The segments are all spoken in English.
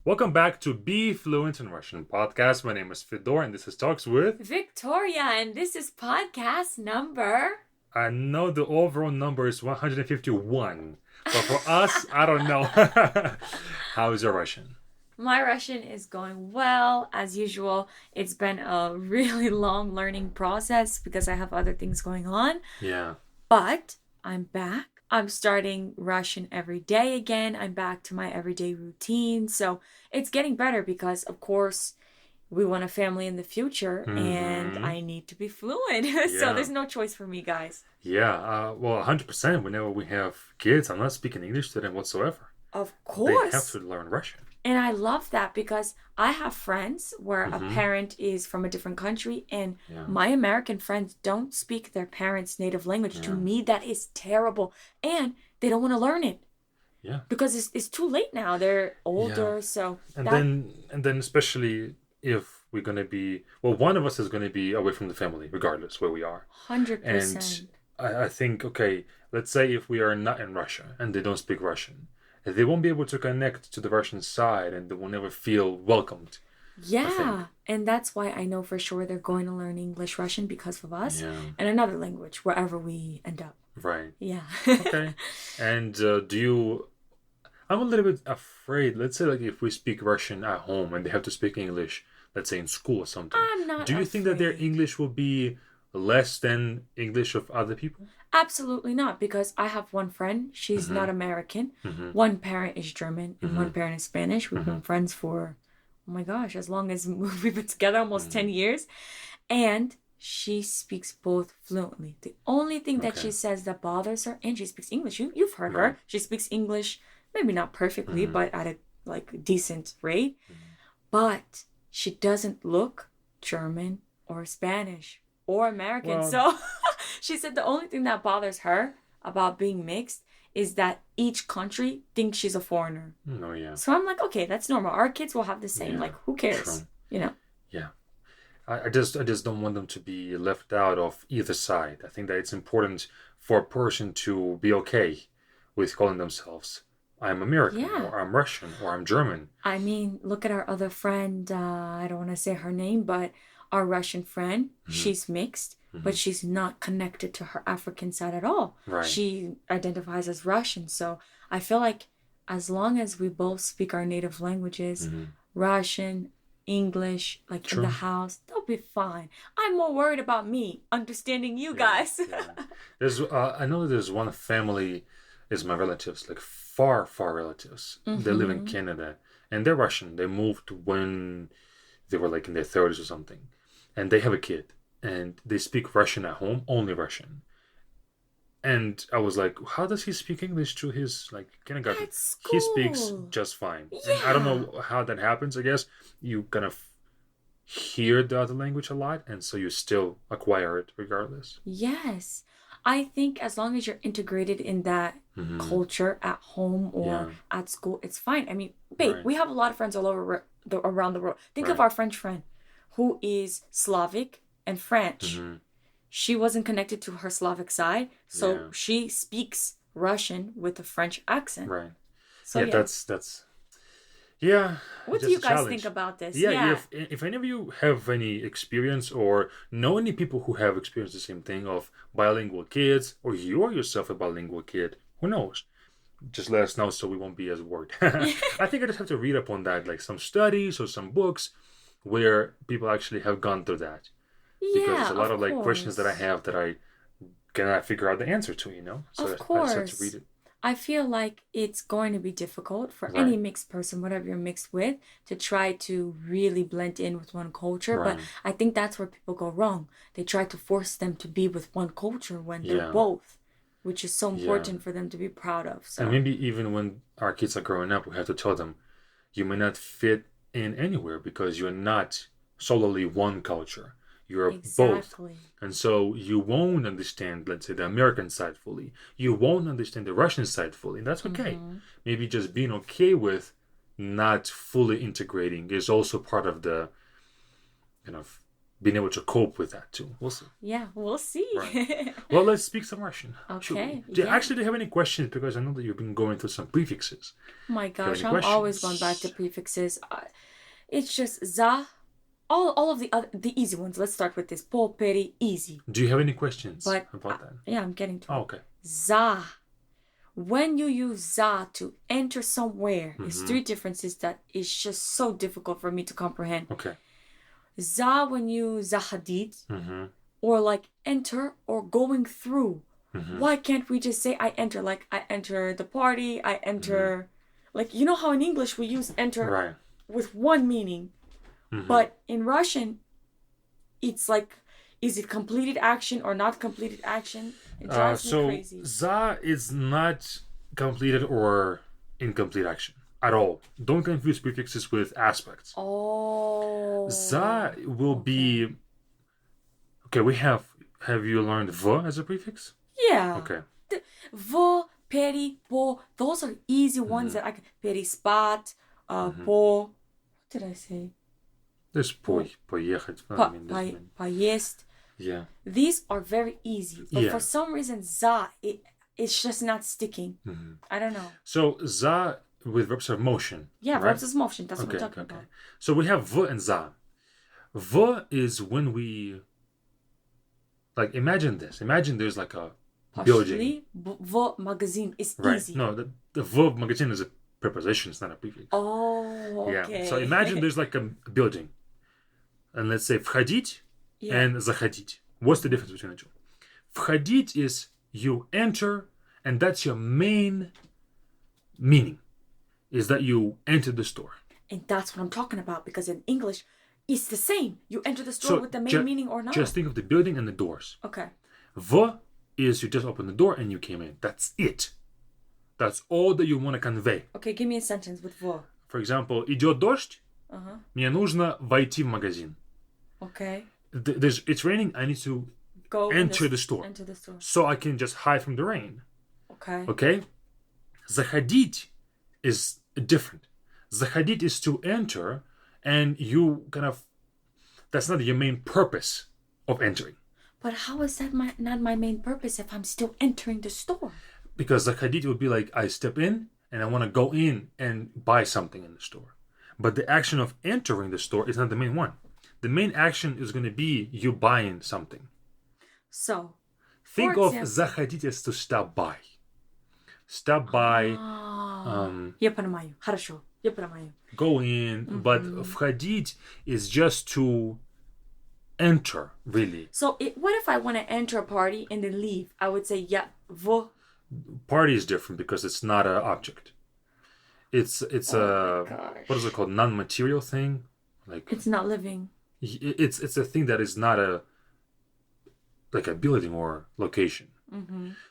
Welcome back to Be Fluent in Russian podcast. My name is Fedor and this is Talks with... Victoria, and this is podcast number... I know the overall number is 151, but for us, I don't know. How is your Russian? My Russian is going well, as usual. It's been a really long learning process because I have other things going on. Yeah. But I'm back. I'm starting Russian every day again. I'm back to my everyday routine. So it's getting better because, of course, we want a family in the future and I need to be fluent. So there's no choice for me, guys. Yeah. Well, 100% whenever we have kids, I'm not speaking English to them whatsoever. Of course. They have to learn Russian. And I love that because I have friends where a parent is from a different country and my American friends don't speak their parents' native language. To me, that is terrible. And they don't want to learn it. Yeah. Because it's too late now. They're older, so... And then especially if we're going to be... Well, one of us is going to be away from the family, regardless where we are. 100%. And I think, okay, let's say if we are not in Russia and they don't speak Russian, they won't be able to connect to the Russian side and they will never feel welcomed. Yeah, and that's why I know for sure they're going to learn English, Russian because of us, and another language wherever we end up. Right. Yeah. Okay. And I'm a little bit afraid, let's say like if we speak Russian at home and they have to speak English, let's say in school or something. I'm not Do you think that their English will be less than English of other people? Absolutely not, because I have one friend. She's not American. One parent is German and one parent is Spanish. We've been friends for, oh my gosh, as long as we've been together, almost 10 years. And she speaks both fluently. The only thing that she says that bothers her, and she speaks English. You've heard her. She speaks English, maybe not perfectly, but at a decent rate. But she doesn't look German or Spanish or American. So she said the only thing that bothers her about being mixed is that each country thinks she's a foreigner. Oh, yeah. So I'm like, okay, that's normal. Our kids will have the same. Like, who cares? True. You know? Yeah. I just don't want them to be left out of either side. I think that it's important for a person to be okay with calling themselves I'm American or I'm Russian or I'm German. I mean, look at our other friend. I don't want to say her name, but our Russian friend, she's mixed, but she's not connected to her African side at all. Right. She identifies as Russian. So I feel like as long as we both speak our native languages, Russian, English, like in the house, they'll be fine. I'm more worried about me understanding you guys. There's I know there's one family is my relatives, like far relatives. They live in Canada and they're Russian. They moved when they were like in their 30s or something. And they have a kid. And they speak Russian at home, only Russian. And I was like, how does he speak English to his like kindergarten? At school. He speaks just fine. Yeah. And I don't know how that happens, I guess. You kind of hear the other language a lot, and so you still acquire it regardless. Yes. I think as long as you're integrated in that culture at home or at school, it's fine. I mean, babe, we have a lot of friends all over around the world. Think of our French friend who is Slavic and French. She wasn't connected to her Slavic side, so she speaks Russian with a French accent. Right. So that's yeah. What do you guys think about this? Yeah. If any of you have any experience or know any people who have experienced the same thing of bilingual kids, or you're yourself a bilingual kid, who knows? Just let us know so we won't be as worried. I think I just have to read up on that, like some studies or some books where people actually have gone through that. Because there's a lot of like questions that I have that I cannot figure out the answer to, you know? So of course. I just have to read it. I feel like it's going to be difficult for any mixed person, whatever you're mixed with, to try to really blend in with one culture. But I think that's where people go wrong. They try to force them to be with one culture when they're both, which is so important for them to be proud of. So. And maybe even when our kids are growing up, we have to tell them, you may not fit in anywhere because you're not solely one culture. You're both. And so you won't understand, let's say, the American side fully. You won't understand the Russian side fully. And that's okay. Maybe just being okay with not fully integrating is also part of the kind of being able to cope with that too. We'll see. Yeah, we'll see. Right. Well, let's speak some Russian. Okay. Actually, do you have any questions? Because I know that you've been going through some prefixes. Oh my gosh, any I'm always questions? going back to prefixes. It's just za. All of the easy ones. Let's start with this. Po, peri, easy. Do you have any questions But about that? yeah, I'm getting to it. Oh, okay. Za. When you use za to enter somewhere, it's three differences that is just so difficult for me to comprehend. Okay. Za when you zahadid, or like enter or going through. Why can't we just say I enter? Like I enter the party, I enter. Like, you know how in English we use enter with one meaning. But in Russian, it's like, is it completed action or not completed action? It drives me crazy. Za is not completed or incomplete action at all. Don't confuse prefixes with aspects. Oh. Za will be... Okay, we have... Have you learned v as a prefix? Yeah. Okay. V, peri, po, those are easy ones that I can... Peri, spat, po... What did I say? There's поехать. Поесть. Yeah. These are very easy. But for some reason, za, it's just not sticking. I don't know. So, za with verbs of motion. Yeah, right? verbs of motion. That's what we're talking about. So we have v and za. V is when we... Like, imagine this. Imagine there's like a building. V magazine is easy. No, the v magazine is a preposition. It's not a prefix. Oh, okay. Yeah. So imagine there's like a building. And let's say входить and заходить. What's the difference between the two? Входить is you enter, and that's your main meaning. Is that you enter the store. And that's what I'm talking about, because in English, it's the same. You enter the store with the main meaning or not. Just think of the building and the doors. Okay. V is you just open the door and you came in. That's it. That's all that you want to convey. Okay, give me a sentence with V. For example, идет дождь. Мне нужно войти в магазин. Okay. It's raining. I need to enter the store. Enter the store. So I can just hide from the rain. Okay. Okay? Заходить is different. Заходить is to enter, and you kind of... That's not your main purpose of entering. But how is that not my main purpose if I'm still entering the store? Because заходить would be like, I step in, and I want to go in and buy something in the store. But the action of entering the store is not the main one. The main action is going to be you buying something. So, think of заходить as to stop by. Stop by. Я понимаю. Хорошо. Я понимаю. Go in. But входить is just to enter, really. So, what if I want to enter a party and then leave? I would say, yeah, в. Party is different because it's not an object. It's what is it called? Non-material thing. Like it's not living. It's a thing that is not a building or location.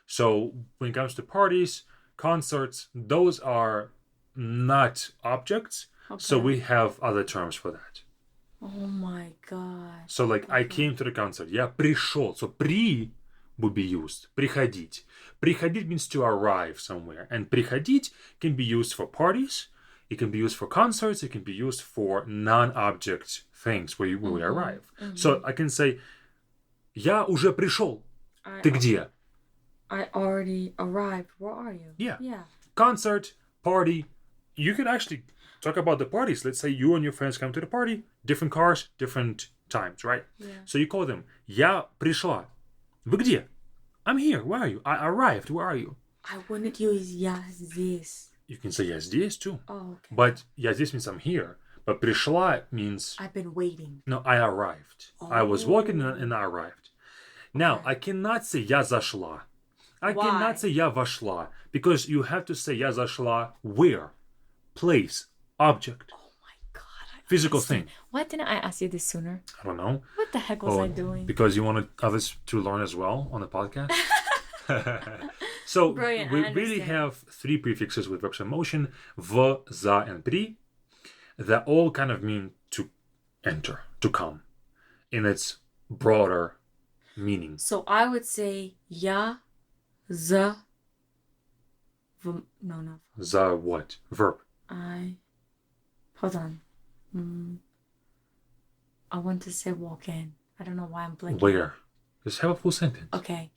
So when it comes to parties, concerts, those are not objects. Okay. So we have other terms for that. Oh my god. So like I came to the concert. Я пришел. So при would be used. Приходить. Приходить means to arrive somewhere. And приходить can be used for parties. It can be used for concerts. It can be used for non-object things where we arrive. So I can say, я уже пришел. Ты где? I already arrived. Where are you? Yeah. Yeah. Concert, party. You could actually talk about the parties. Let's say you and your friends come to the party. Different cars, different times, right? Yeah. So you call them, я пришла. Вы где? I'm here. Where are you? I arrived. Where are you? I wouldn't use я здесь. You can say я здесь too. Oh, okay. But я здесь means I'm here. But пришла means... I've been waiting. No, I arrived. Oh. I was walking and I arrived. Now, I cannot say я зашла. I cannot say я вошла. Because you have to say я зашла where? Place. Object. Oh my god. Physical thing. Why didn't I ask you this sooner? I don't know. What the heck was I doing? Because you wanted others to learn as well on the podcast. So Brilliant, we really have three prefixes with verbs of motion, v, za, and pri, that all kind of mean to enter, to come, in its broader meaning. So I would say я, за, no. Za what? Verb. Hold on. I want to say walk in. I don't know why I'm blanking. Where? Just have a full sentence. Okay.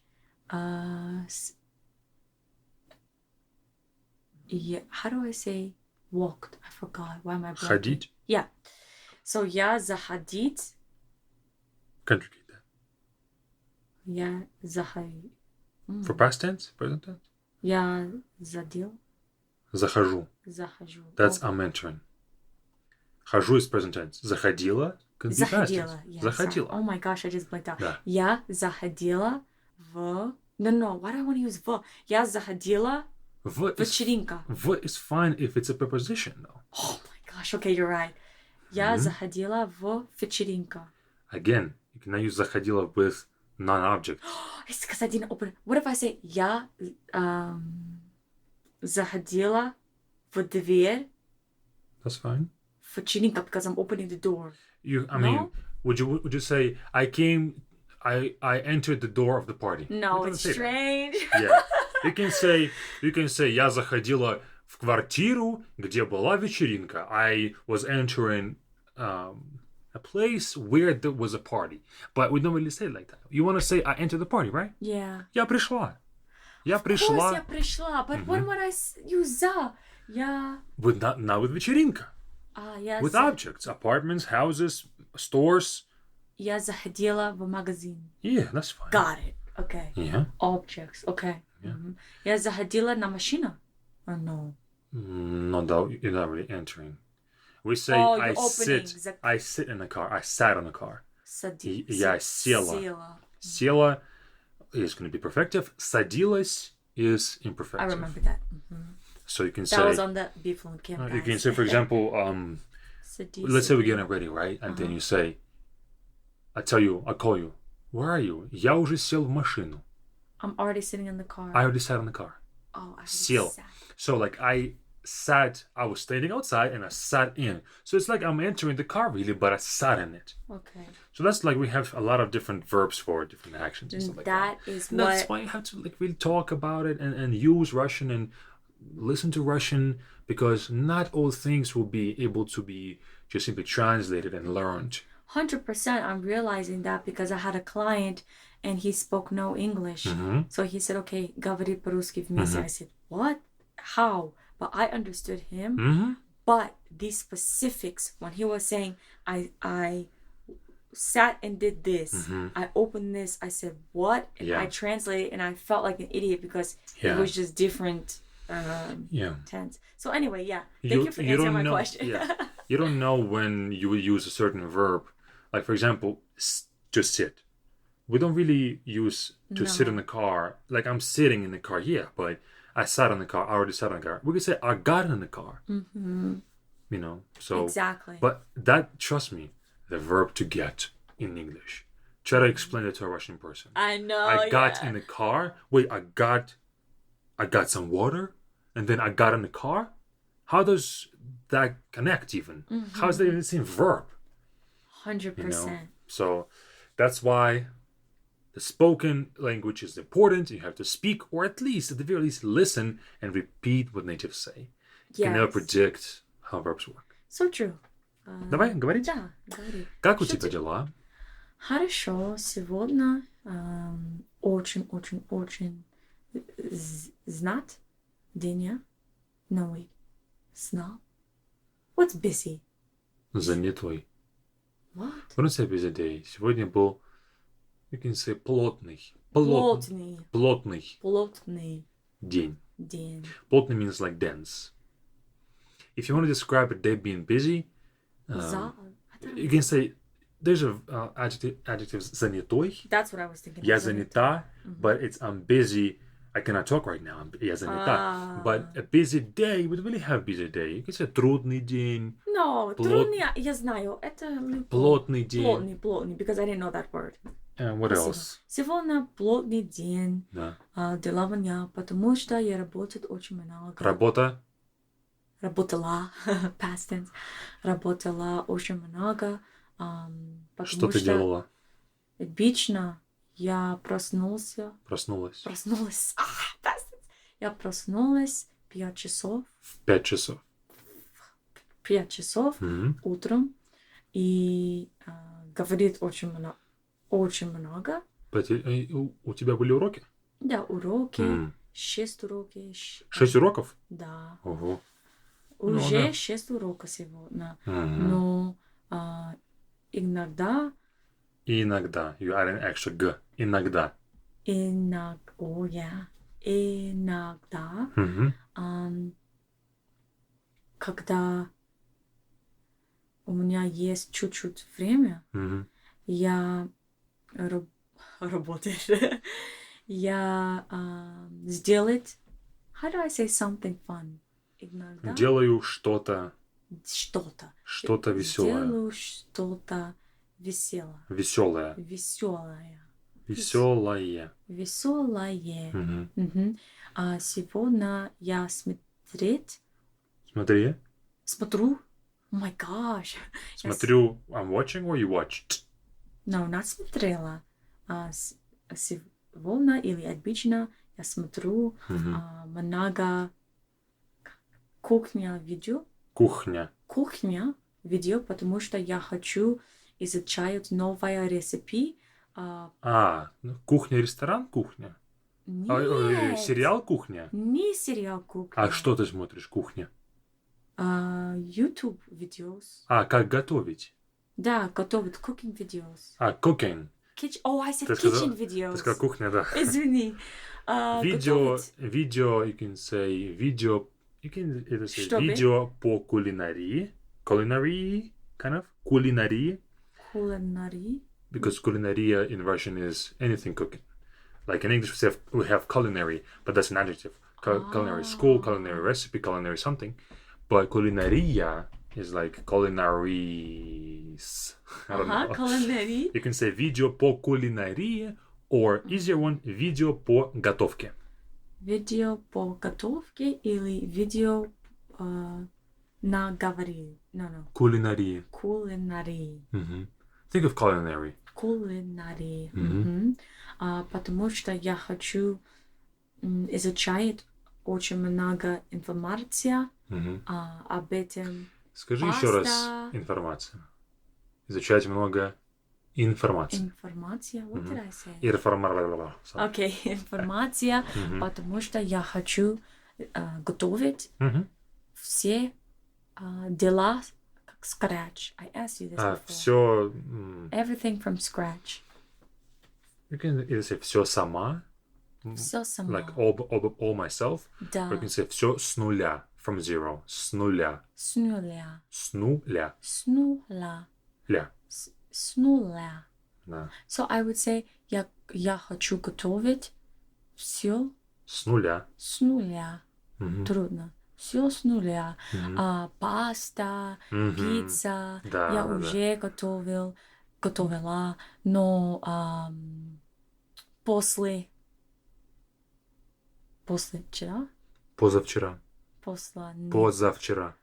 Yeah. How do I say walked? I forgot. Why am I blanking? Ходить. Yeah. So я заходить. Conjugate that. Я заходить. For past tense? Present tense? Я задел. Захожу. Захожу. That's I'm entering. Хожу is present tense. Заходила can be past tense. Заходила. Yeah, Заходила. sorry. Oh my gosh, I just blanked out. Да. Я заходила в... No, why do I want to use в? Я заходила вечеринка. V is fine if it's a preposition, though. Oh my gosh, okay, you're right. Я заходила в вечеринка. Again, you cannot use заходила with non-object. It's because I didn't open it. What if I say я заходила в дверь? That's fine. Вечеринка, because I'm opening the door. I mean, would you say I entered the door of the party? No, it's strange. Yeah. You can say я заходила в квартиру, где была вечеринка. I was entering a place where there was a party. But we don't really say it like that. You want to say I entered the party, right? Yeah. Я пришла. Я пришла. Of course, я пришла. But when would I use за? Я... Not with вечеринка. Я with objects. Apartments, houses, stores. Я заходила в магазин. Yeah, that's fine. Got it. Okay. Yeah. Objects. Okay. Yeah. Я заходила на машину. Or no? No, you're not really entering. We say I sit in the car. I sat on the car. Я села. Села is going to be perfective. Садилась is imperfective. I remember that. So you can say... That was on the B Fluent Camp. You can say, for example, let's say we're getting ready, right? And then you say, I call you. Where are you? Я уже сел в машину. I'm already sitting in the car. I already sat in the car. Oh, I Сел. So like I was standing outside and I sat in. So it's like I'm entering the car really, but I sat in it. Okay. So that's like we have a lot of different verbs for different actions and stuff like that. That's why you have to like really talk about it and use Russian and listen to Russian, because not all things will be able to be just simply translated and learned. 100%. I'm realizing that because I had a client and he spoke no English. So he said, okay, говори по-русски вместе. I said, what? How? But I understood him. But these specifics, when he was saying, I sat and did this, I opened this, I said, what? And I translated and I felt like an idiot because it was just different tense. So anyway, thank you for answering my question. You don't know when you will use a certain verb. Like, for example, to sit. We don't really use to sit in the car. Like, I'm sitting in the car, but I sat in the car. I already sat in the car. We could say, I got in the car. You know, so... Exactly. But that, trust me, the verb to get in English. Try to explain it to a Russian person. I know, I got in the car. Wait, I got some water? And then I got in the car? How does that connect even? How is that even the same verb? 100%. You know? So that's why the spoken language is important. You have to speak, or at the very least, listen and repeat what natives say. You can never predict how verbs work. So true. Давай, говорить? Да, говори. Как у тебя дела? Хорошо. Сегодня очень-очень-очень знат день. No, wait. Знал? What's busy? Занятой. What? Don't say busy day. Сегодня был, you can say, плотный. Плотный. День. День. Плотный means like dense. If you want to describe a day being busy, you can say, there's a adjective занятой. That's what I was thinking. Я занята, but I'm busy. I cannot talk right now. Я занята. But a busy day, we don't really have busy day. You can say трудный день. No, трудный, я знаю. Это плотный день. Плотный, because I didn't know that word. What else? Сегодня плотный день для меня, потому что я работаю очень много. Работала, past tense. Работала очень много. Что ты делала? Обычно я проснулась. Я проснулась 5 часов. В 5 часов. 5 часов утром. И говорит очень много. Очень много. У тебя были уроки? Да, уроки. 6 уроков. 6 уроков? Да. Ого. Уже 6 уроков сегодня. Но иногда... Иногда. You add an extra G. Иногда. Иногда. Когда у меня есть чуть-чуть время, я работаю. Я сделать... How do I say something fun? Иногда... Делаю что-то. Что-то. Что-то веселое. Делаю что-то веселое. Веселое. Веселое. Веселое. Веселое. Сегодня я смотрю. Oh my gosh. Смотрю. I'm watching or you watched? No, not смотрела. Сегодня или обычно я смотрю много кухня видео. Кухня. Кухня видео, потому что я хочу изучать новые рецепты. Кухня-ресторан? Кухня? Нет. Сериал «Кухня»? Не сериал «Кухня». А что ты смотришь «Кухня»? YouTube видеос. Как готовить? Да, готовить cooking videos. Cooking. Oh, I said kitchen videos. Ты сказал «Кухня», да. Извини. Видео, you can say видео, видео по кулинарии. Culinary, kind of. Кулинарии. Culinary. Because culinaria in Russian is anything cooking. Like in English we have culinary, but that's an adjective. Culinary school, culinary recipe, culinary something. But culinaria is like culinaries. I don't know. Culinary. You can say видео по кулинарии, or easier one, видео по готовке. Видео по готовке или видео на говори. No. Кулинарии. Culinary. Think of culinary. Culinary. Потому что я хочу изучать очень много информации об этом. Скажи еще раз информация. Изучать много информации. Информация? What did I say? Окей, информация, потому что я хочу готовить все дела как scratch. I asked you this before. Все... Everything from scratch. You can either say все сама. Все сама. Like all myself. Да. Or you can say все с нуля. From zero. С нуля. С нуля. С нуля. С нуля. Ля. С нуля. Да. So I would say я хочу готовить все с нуля. С нуля. Трудно. Все с нуля. Паста, пицца. Да, я уже готовила, но позавчера.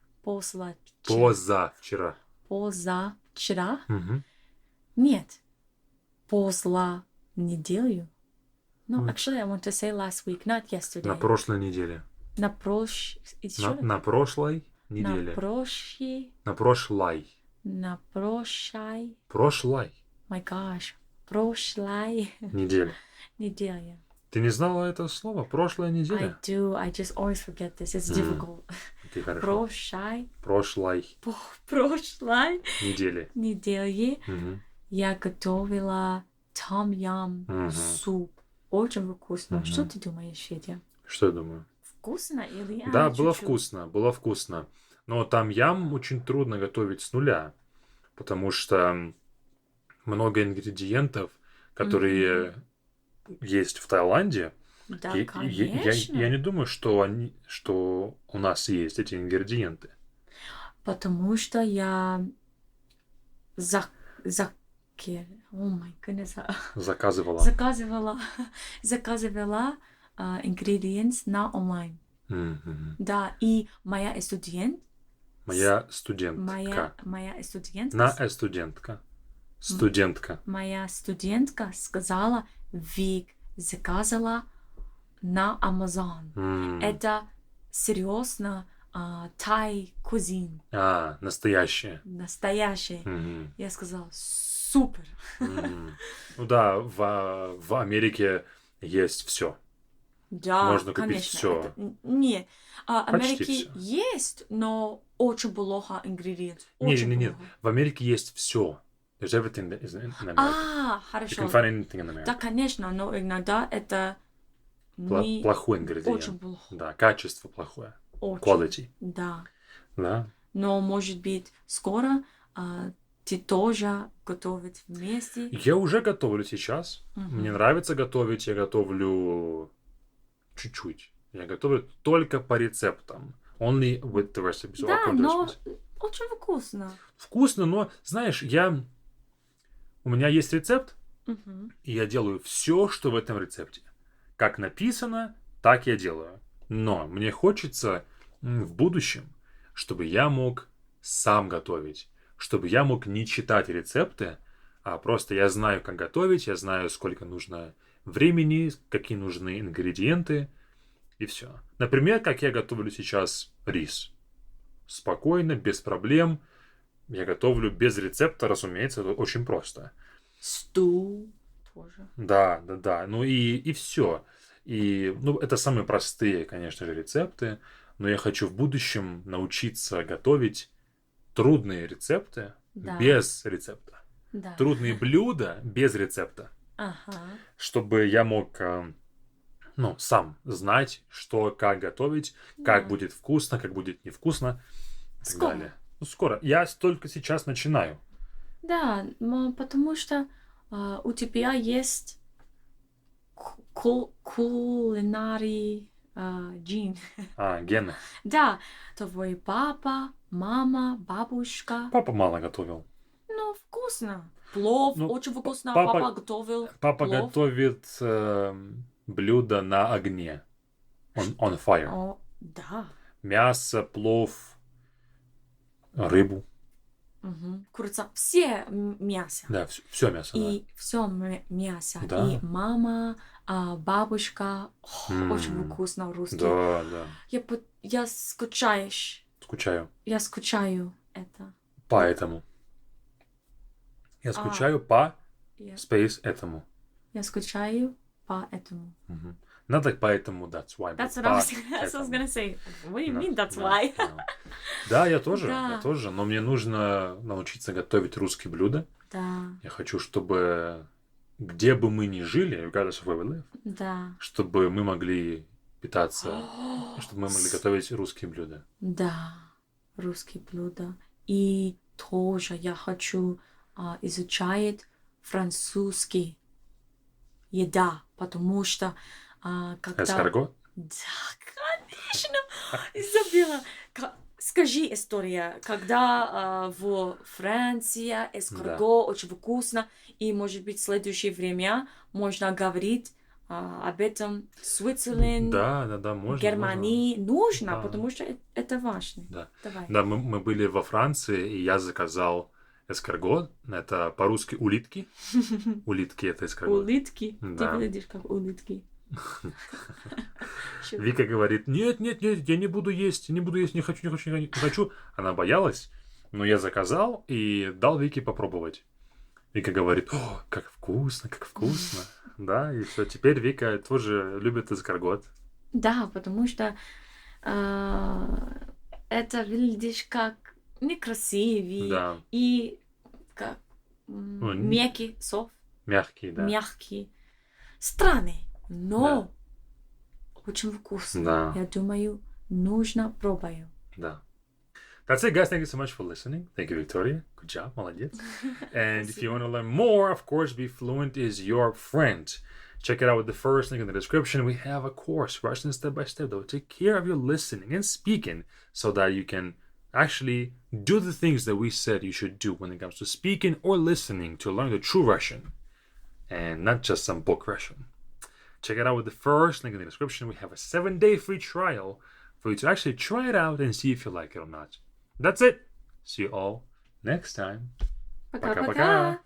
Нет. Позла неделю. No, actually, I want to say last week, not yesterday. На прошлой неделе. На прошлой неделе. На прошлой. Прошлой. My gosh. Прошлой. Неделя. Ты не знала это слово? Прошлая неделя? I do. I just always forget this. It's difficult. Okay, хорошо. Прошлой. Недели. Я готовила том-ям суп. Очень вкусно. Что ты думаешь, Федя? Что я думаю? Вкусно или... Да, было вкусно. Но том-ям очень трудно готовить с нуля, потому что много ингредиентов, которые есть в Таиланде. Да, конечно. Я не думаю, что у нас есть эти ингредиенты. Потому что я Oh my goodness. Заказывала ingredients на онлайн. Да, и моя студентка. Моя студентка сказала, Вик заказала на Amazon. Это серьезно тай кузин. Настоящее. Я сказала, супер. Ну да, в Америке есть все. Да, Можно купить конечно. все. Не, Почти Америки все. есть, но очень плохо ингредиент. Очень Нет. плохо. В Америке есть все. There's everything that is in America. You can Хорошо. find anything in Да, America. конечно, но иногда это не Плохой очень ингредиент. плохо. Да, качество плохое. Очень. Quality. Да. Да. Но, может быть, скоро ты тоже готовить вместе. Я уже готовлю сейчас. Мне нравится готовить. Я готовлю чуть-чуть. Я готовлю только по рецептам. Only with the recipes. So Да, according to но recipes. очень вкусно. Вкусно, но, знаешь, у меня есть рецепт, и я делаю все, что в этом рецепте. Как написано, так я делаю. Но мне хочется в будущем, чтобы я мог сам готовить. Чтобы я мог не читать рецепты, а просто я знаю, как готовить, я знаю, сколько нужно времени, какие нужны ингредиенты, и все. Например, как я готовлю сейчас рис. Спокойно, без проблем. Я готовлю без рецепта, разумеется, это очень просто. Стул тоже. Да. Ну и все. И, ну, это самые простые, конечно же, рецепты. Но я хочу в будущем научиться готовить трудные рецепты без рецепта. Да. Трудные блюда без рецепта. Ага. Чтобы я мог, сам знать, что, как готовить, как будет вкусно, как будет невкусно и так далее. Ну, скоро. Я только сейчас начинаю. Да, потому что у тебя есть кулинарий джин. Гены. Да, твой папа, мама, бабушка. Папа мало готовил. Ну, вкусно. Плов очень вкусно. Папа готовил Папа плов. готовит блюдо на огне. On fire. О, да. Мясо, плов, рыбу. Курица. Все мясо. Да, все мясо. И все мясо. Да. И мама, бабушка. Очень вкусно русский. Да. Я скучаешь. Скучаю. Я скучаю это. Поэтому. Я скучаю по space этому. Я скучаю по этому. Not like поэтому, that's why. That's what I was gonna say. What do you mean that's why? Да, я тоже. Но мне нужно научиться готовить русские блюда. Да. Я хочу, чтобы где бы мы ни жили, regardless of where we live, чтобы мы могли питаться, чтобы мы могли готовить русские блюда. Да, русские блюда. И тоже я хочу изучать французский еда, потому что когда... Эскаргот? Да, конечно! Забыла. Скажи история, когда в Франции эскаргот очень вкусно, и, может быть, в следующее время можно говорить об этом в Свиtzerland, да, можно. Германии. Нужно, потому что это важно. Да, Давай. да, мы были во Франции, и я заказал эскаргот. Это по-русски улитки. Улитки — это эскаргот. Улитки? Да. Ты выглядишь как улитки. Вика говорит: нет, я не буду есть, не хочу. Она боялась, но я заказал и дал Вике попробовать. Вика говорит: о, как вкусно. Да, и все, теперь Вика тоже любит эскаргот. Да, потому что это выглядишь как некрасивый, Да. и как мягкий, Мягкий, да. Мягкий. Странный, но очень вкусно. Да. Я думаю, нужно пробовать. Да. That's it, guys. Thank you so much for listening. Thank you, Victoria. Good job. Молодец. And if you want to learn more, of course, Be Fluent is your friend. Check it out with the first link in the description. We have a course, Russian step by step, that will take care of your listening and speaking so that you can actually do the things that we said you should do when it comes to speaking or listening to learn the true Russian and not just some book Russian. Check it out with the first link in the description. We have a 7-day free trial for you to actually try it out and see if you like it or not. That's it. See you all next time. Пока-пока.